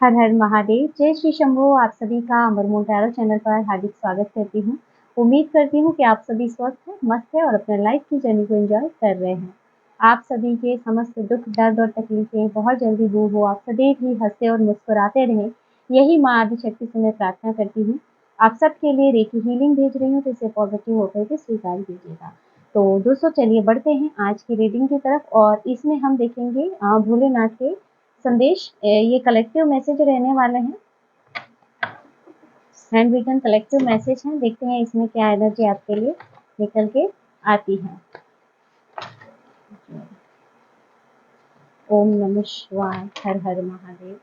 हर हर महादेव। जय श्री शंभो। आप सभी का अमरमोल टैरो चैनल पर हार्दिक स्वागत करती हूँ। उम्मीद करती हूँ कि आप सभी स्वस्थ हैं, मस्त हैं और अपने लाइफ की जर्नी को एंजॉय कर रहे हैं। आप सभी के समस्त दुख, दर्द और तकलीफें बहुत जल्दी दूर हो। आप सदैव ही हंसते और मुस्कुराते रहें, यही माँ आदिशक्ति से मैं प्रार्थना करती हूँ। आप सबके लिए रेकी हीलिंग भेज रही हूँ, तो इसे पॉजिटिव होकर के स्वीकार कीजिएगा। तो दोस्तों, चलिए बढ़ते हैं आज की रीडिंग की तरफ और इसमें हम देखेंगे भोलेनाथ के संदेश। ये कलेक्टिव मैसेज रहने वाले हैं, हैंड रिटन कलेक्टिव मैसेज हैं। देखते हैं इसमें क्या एनर्जी आपके लिए निकल के आती है। ओम नमः शिवाय, हर हर महादेव।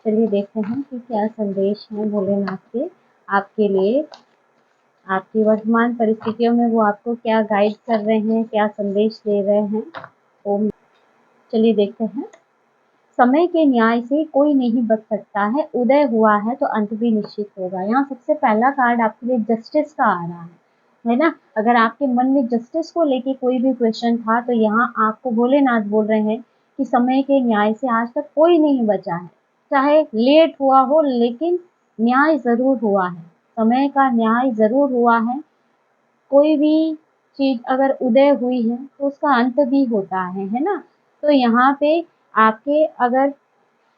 चलिए देखते हैं कि क्या संदेश है भोलेनाथ के आपके लिए, आपकी वर्तमान परिस्थितियों में वो आपको क्या गाइड कर रहे हैं, क्या संदेश दे रहे हैं। ओम। चलिए देखते हैं। समय के न्याय से कोई नहीं बच सकता है, उदय हुआ है तो अंत भी निश्चित होगा। यहाँ सबसे पहला कार्ड आपके लिए जस्टिस का आ रहा है ना। अगर आपके मन में जस्टिस को लेके कोई भी क्वेश्चन था तो यहाँ आपको भोलेनाथ बोल रहे हैं कि समय के न्याय से आज तक कोई नहीं बचा है। चाहे लेट हुआ हो लेकिन न्याय जरूर हुआ है, समय का न्याय जरूर हुआ है। कोई भी चीज अगर उदय हुई है तो उसका अंत भी होता है ना। तो यहाँ पे आपके अगर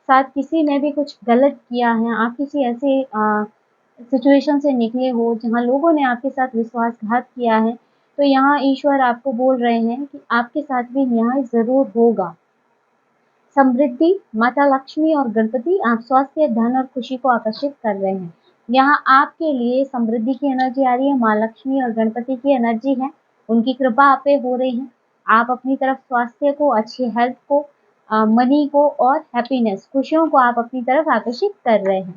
साथ किसी ने भी कुछ गलत किया है, आप किसी ऐसे सिचुएशन से निकले हो जहाँ लोगों ने आपके साथ विश्वासघात किया है, तो यहाँ ईश्वर आपको बोल रहे हैं कि आपके साथ भी न्याय जरूर होगा। समृद्धि, माता लक्ष्मी और गणपति आप स्वास्थ्य, धन और खुशी को आकर्षित कर रहे हैं। यहाँ आपके लिए समृद्धि की एनर्जी आ रही है, माँ लक्ष्मी और गणपति की एनर्जी है, उनकी कृपा आप पे हो रही है। आप अपनी तरफ स्वास्थ्य को, अच्छी हेल्थ को, मनी को और हैप्पीनेस, खुशियों को आप अपनी तरफ आकर्षित कर रहे हैं।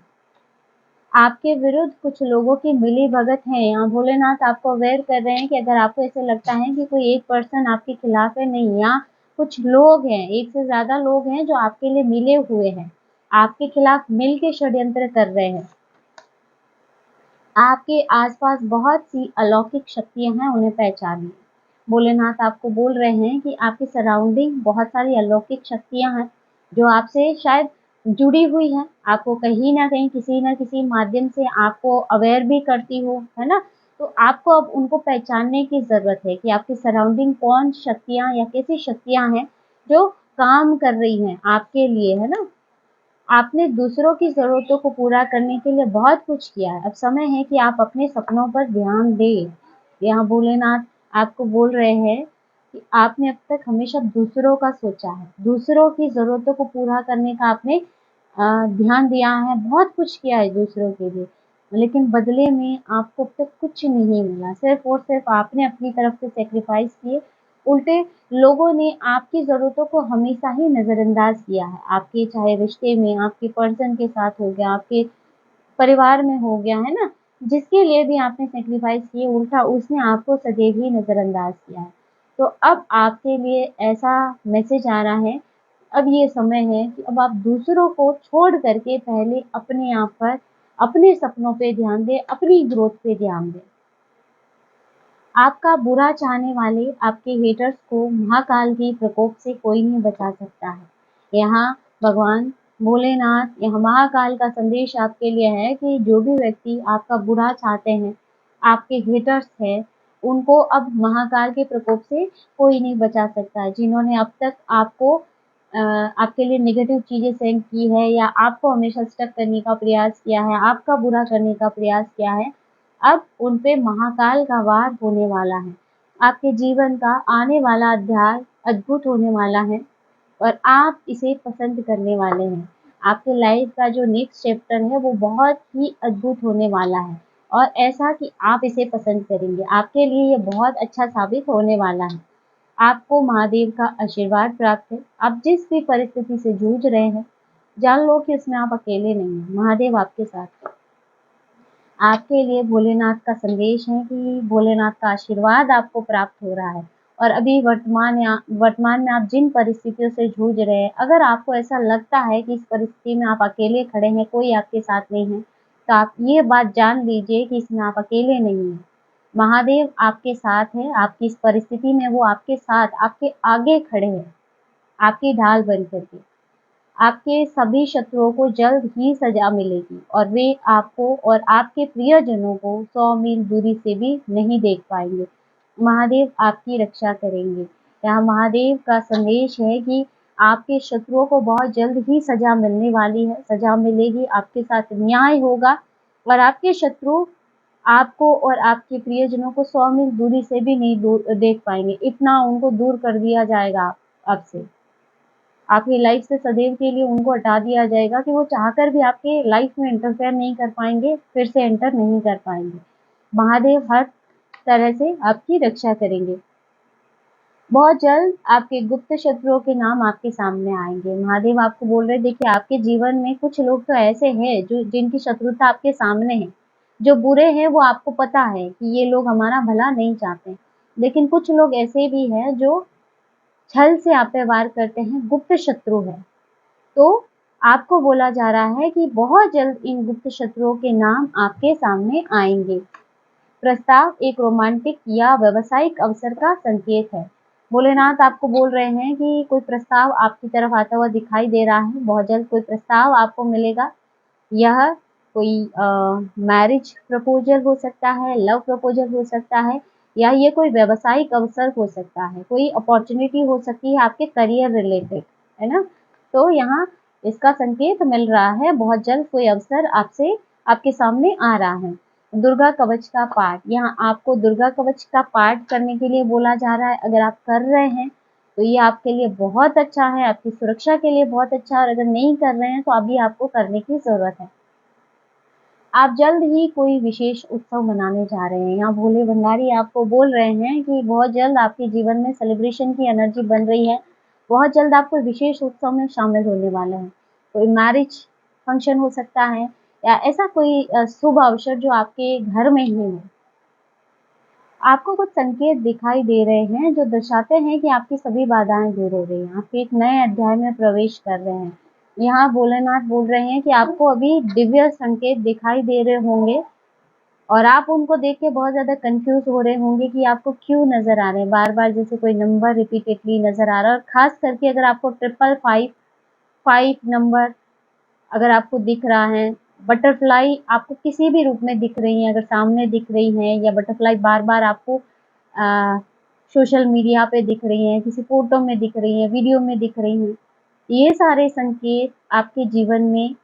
आपके विरुद्ध कुछ लोगों की मिली भगत है। यहाँ भोलेनाथ आपको अवेयर कर रहे हैं कि अगर आपको ऐसे लगता है कि कोई एक पर्सन आपके खिलाफ है, नहीं, यहाँ कुछ लोग हैं, एक से ज्यादा लोग हैं जो आपके लिए मिले हुए हैं, आपके खिलाफ मिल के षड्यंत्र कर रहे हैं। आपके आसपास बहुत सी अलौकिक शक्तियां हैं, उन्हें पहचानिए। भोलेनाथ आपको बोल रहे हैं कि आपकी सराउंडिंग बहुत सारी अलौकिक शक्तियां हैं जो आपसे शायद जुड़ी हुई हैं, आपको कहीं ना कहीं किसी न किसी माध्यम से आपको अवेयर भी करती हो, है ना। तो आपको अब उनको पहचानने की जरूरत है कि आपकी सराउंडिंग कौन शक्तियां या कैसी शक्तियां हैं जो काम कर रही हैं आपके लिए, है ना। आपने दूसरों की ज़रूरतों को पूरा करने के लिए बहुत कुछ किया है, अब समय है कि आप अपने सपनों पर ध्यान दें। यहाँ भोलेनाथ आपको बोल रहे हैं कि आपने अब तक हमेशा दूसरों का सोचा है, दूसरों की ज़रूरतों को पूरा करने का आपने ध्यान दिया है, बहुत कुछ किया है दूसरों के लिए, लेकिन बदले में आपको अब तक कुछ नहीं मिला। सिर्फ और सिर्फ आपने अपनी तरफ से सेक्रीफाइस किए, उल्टे लोगों ने आपकी ज़रूरतों को हमेशा ही नज़रअंदाज किया है। आपके चाहे रिश्ते में, आपके पर्सन के साथ हो गया, आपके परिवार में हो गया, है ना, जिसके लिए भी आपने सेक्रीफाइस किए, उल्टा उसने आपको सदैव ही नज़रअंदाज किया है। तो अब आपके लिए ऐसा मैसेज आ रहा है, अब ये समय है कि अब आप दूसरों को छोड़ करके पहले अपने आप पर, अपने सपनों पे ध्यान दें, अपनी ग्रोथ पे ध्यान दें। आपका बुरा चाहने वाले, आपके हेटर्स को महाकाल के प्रकोप से कोई नहीं बचा सकता है। यहाँ भगवान भोलेनाथ, यहाँ महाकाल का संदेश आपके लिए है कि जो भी व्यक्ति आपका बुरा चाहते हैं, आपके हेटर्स हैं, उनको अब महाकाल के प्रकोप से कोई नहीं बचा सकता है। जिन्होंने अब तक आपको आपके लिए नेगेटिव चीजें सेंड की है या आपको हमेशा स्टक करने का प्रयास किया है, आपका बुरा करने का प्रयास किया है, अब उन पे महाकाल का वार होने वाला है। आपके जीवन का आने वाला अध्याय अद्भुत होने वाला है और आप इसे पसंद करने वाले हैं। आपके लाइफ का जो नेक्स्ट चैप्टर है वो बहुत ही अद्भुत होने वाला है और ऐसा कि आप इसे पसंद करेंगे। आपके लिए ये बहुत अच्छा साबित होने वाला है। आपको महादेव का आशीर्वाद प्राप्त है। आप जिस भी परिस्थिति से जूझ रहे हैं, जान लो कि इसमें आप अकेले नहीं हैं, महादेव आपके साथ हैं। आपके लिए भोलेनाथ का संदेश है कि भोलेनाथ का आशीर्वाद आपको प्राप्त हो रहा है और अभी वर्तमान में आप जिन परिस्थितियों से जूझ रहे हैं, अगर आपको ऐसा लगता है कि इस परिस्थिति में आप अकेले खड़े हैं, कोई आपके साथ नहीं है, तो आप ये बात जान लीजिए कि इसमें आप अकेले नहीं हैं। महादेव आपके साथ है, आपकी इस परिस्थिति में वो आपके साथ, आपके आगे खड़े हैं, आपकी ढाल बन करके। आपके सभी शत्रुओं को जल्द ही सजा मिलेगी और वे आपको और आपके प्रियजनों को 100 मील दूरी से भी नहीं देख पाएंगे। महादेव आपकी रक्षा करेंगे। यहाँ महादेव का संदेश है कि आपके शत्रुओं को बहुत जल्द ही सजा मिलने वाली है, सजा मिलेगी, आपके साथ न्याय होगा और आपके शत्रु आपको और आपके प्रियजनों को 100 मील दूरी से भी नहीं देख पाएंगे। इतना उनको दूर कर दिया जाएगा आपसे, आपकी लाइफ से सदैव के लिए उनको हटा दिया जाएगा कि वो चाहकर भी आपके लाइफ में इंटरफेयर नहीं कर पाएंगे, फिर से एंटर नहीं कर पाएंगे। महादेव हर तरह से आपकी रक्षा करेंगे। बहुत जल्द आपके गुप्त शत्रुओं के नाम आपके सामने आएंगे। महादेव आपको बोल रहे, देखिए आपके जीवन में कुछ लोग तो ऐसे हैं जो जिनकी शत्रुता आपके सामने है, जो बुरे हैं वो आपको पता है कि ये लोग हमारा भला नहीं चाहते, लेकिन कुछ लोग ऐसे भी हैं जो छल से आप पे वार करते हैं, गुप्त शत्रु है। तो आपको बोला जा रहा है कि बहुत जल्द इन गुप्त शत्रुओं के नाम आपके सामने आएंगे। प्रस्ताव एक रोमांटिक या व्यावसायिक अवसर का संकेत है। भोलेनाथ आपको बोल रहे हैं कि कोई प्रस्ताव आपकी तरफ आता हुआ दिखाई दे रहा है, बहुत जल्द कोई प्रस्ताव आपको मिलेगा। यह कोई मैरिज प्रपोजल हो सकता है, लव प्रपोजल हो सकता है, या ये कोई व्यावसायिक अवसर हो सकता है, कोई अपॉर्चुनिटी हो सकती है आपके करियर रिलेटेड, है ना। तो यहाँ इसका संकेत मिल रहा है, बहुत जल्द कोई अवसर आपसे आपके सामने आ रहा है। दुर्गा कवच का पाठ, यहाँ आपको दुर्गा कवच का पाठ करने के लिए बोला जा रहा है। अगर आप कर रहे हैं तो ये आपके लिए बहुत अच्छा है, आपकी सुरक्षा के लिए बहुत अच्छा है, और अगर नहीं कर रहे हैं तो अभी आपको करने की जरूरत है। आप जल्द ही कोई विशेष उत्सव मनाने जा रहे हैं। यहाँ भोले भंडारी आपको बोल रहे हैं कि बहुत जल्द आपके जीवन में सेलिब्रेशन की एनर्जी बन रही है, बहुत जल्द आप कोई विशेष उत्सव में शामिल होने वाले हैं। कोई मैरिज फंक्शन हो सकता है या ऐसा कोई शुभ अवसर जो आपके घर में ही हो। आपको कुछ संकेत दिखाई दे रहे हैं जो दर्शाते हैं कि आपकी सभी बाधाएं दूर हो रही हैं, आप एक नए अध्याय में प्रवेश कर रहे हैं। यहाँ भोलेनाथ बोल रहे हैं कि आपको अभी दिव्य संकेत दिखाई दे रहे होंगे और आप उनको देख के बहुत ज्यादा कंफ्यूज हो रहे होंगे कि आपको क्यों नजर आ रहे हैं बार बार, जैसे कोई नंबर रिपीटेडली नजर आ रहा है, और खास करके अगर आपको 555 नंबर अगर आपको दिख रहा है, बटरफ्लाई आपको किसी भी रूप में दिख रही है, अगर सामने दिख रही है, या बटरफ्लाई बार बार आपको सोशल मीडिया पे दिख रही है, किसी फोटो में दिख रही है, वीडियो में दिख रही है, ये सारे संकेत आपके जीवन में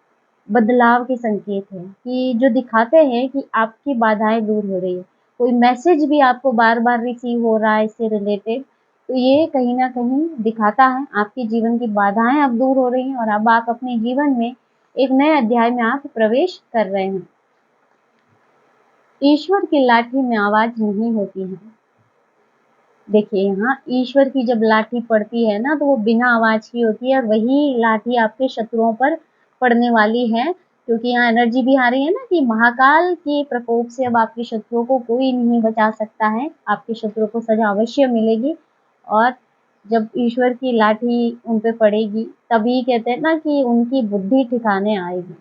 बदलाव के संकेत हैं कि जो दिखाते हैं कि आपकी बाधाएं दूर हो रही है। कोई मैसेज भी आपको बार बार रिसीव हो रहा है इससे रिलेटेड, तो ये कहीं ना कहीं दिखाता है आपके जीवन की बाधाएं अब दूर हो रही हैं और अब आप अपने जीवन में एक नए अध्याय में आप प्रवेश कर रहे हैं। ईश्वर की लाठी में आवाज नहीं होती है। देखिए यहाँ ईश्वर की जब लाठी पड़ती है ना तो वो बिना आवाज की होती है, और वही लाठी आपके शत्रुओं पर पड़ने वाली है, क्योंकि यहाँ एनर्जी भी आ रही है ना कि महाकाल के प्रकोप से अब आपके शत्रुओं को कोई नहीं बचा सकता है, आपके शत्रुओं को सजा अवश्य मिलेगी। और जब ईश्वर की लाठी उन पे पड़ेगी तभी कहते हैं ना कि उनकी बुद्धि ठिकाने आएगी।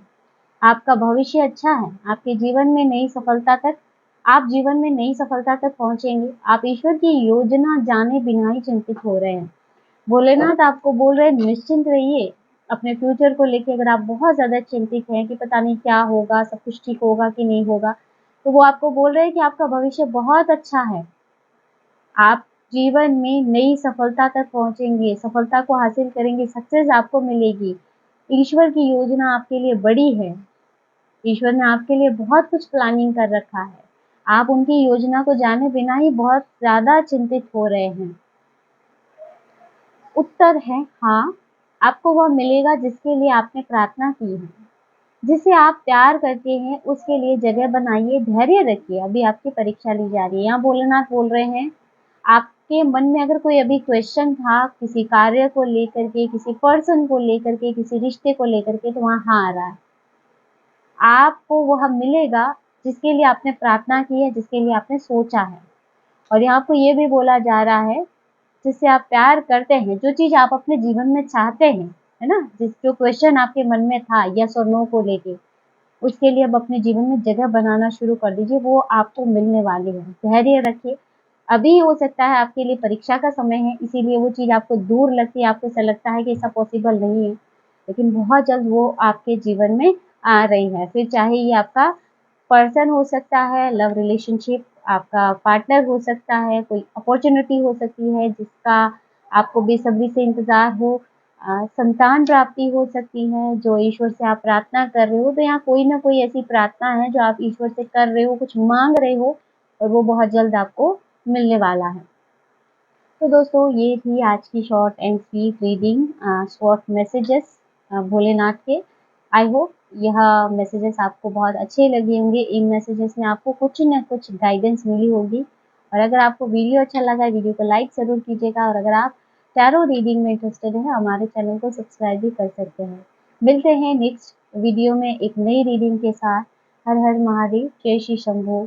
आपका भविष्य अच्छा है, आपके जीवन में नई सफलता तक आप जीवन में नई सफलता तक पहुंचेंगे। आप ईश्वर की योजना जाने बिना ही चिंतित हो रहे हैं। भोलेनाथ आपको बोल रहे हैं निश्चिंत रहिए अपने फ्यूचर को लेके। अगर आप बहुत ज्यादा चिंतित हैं कि पता नहीं क्या होगा, सब कुछ ठीक होगा कि नहीं होगा, तो वो आपको बोल रहे हैं कि आपका भविष्य बहुत अच्छा है, आप जीवन में नई सफलता तक पहुंचेंगे, सफलता को हासिल करेंगे, सक्सेस आपको मिलेगी। ईश्वर की योजना आपके लिए बड़ी है, ईश्वर ने आपके लिए बहुत कुछ प्लानिंग कर रखा है, आप उनकी योजना को जाने बिना ही बहुत ज्यादा चिंतित हो रहे हैं। उत्तर है हाँ, आपको वह मिलेगा जिसके लिए आपने प्रार्थना की है, जिसे आप प्यार करते हैं उसके लिए जगह बनाइए, धैर्य रखिए, अभी आपकी परीक्षा ली जा रही है। यहाँ भोलेनाथ बोल रहे हैं आपके मन में अगर कोई अभी क्वेश्चन था किसी कार्य को लेकर के, किसी पर्सन को लेकर के, किसी रिश्ते को लेकर के, तो वहाँ हाँ आ रहा है, आपको वह मिलेगा जिसके लिए आपने प्रार्थना की है, जिसके लिए आपने सोचा है। और यहाँ आपको ये भी बोला जा रहा है जिससे आप प्यार करते हैं, जो चीज आप अपने जीवन में चाहते हैं, है ना, जो क्वेश्चन आपके मन में था यस और नो को लेके, उसके लिए अब अपने जीवन में जगह बनाना शुरू कर दीजिए, वो आपको मिलने वाली है। धैर्य रखिए, अभी हो सकता है आपके लिए परीक्षा का समय है, इसीलिए वो चीज आपको दूर लगती है, आपको ऐसा लगता है कि ऐसा पॉसिबल नहीं है, लेकिन बहुत जल्द वो आपके जीवन में आ रही है। फिर चाहे ये आपका पर्सन हो सकता है, लव रिलेशनशिप, आपका पार्टनर हो सकता है, कोई अपॉर्चुनिटी हो सकती है जिसका आपको बेसब्री से इंतज़ार हो, संतान प्राप्ति हो सकती है जो ईश्वर से आप प्रार्थना कर रहे हो। तो यहाँ कोई ना कोई ऐसी प्रार्थना है जो आप ईश्वर से कर रहे हो, कुछ मांग रहे हो और वो बहुत जल्द आपको मिलने वाला है। तो दोस्तों ये थी आज की short and sweet reading, short messages Bholenath के। आई होप यह मैसेजेस आपको बहुत अच्छे लगे होंगे। इन मैसेजेस में आपको कुछ न कुछ गाइडेंस मिली होगी। और अगर आपको वीडियो अच्छा लगा है, वीडियो को लाइक ज़रूर कीजिएगा। और अगर आप टैरो रीडिंग में इंटरेस्टेड हैं, हमारे चैनल को सब्सक्राइब भी कर सकते हैं। मिलते हैं नेक्स्ट वीडियो में एक नई रीडिंग के साथ। हर हर महादेव, जय श्री शंभू।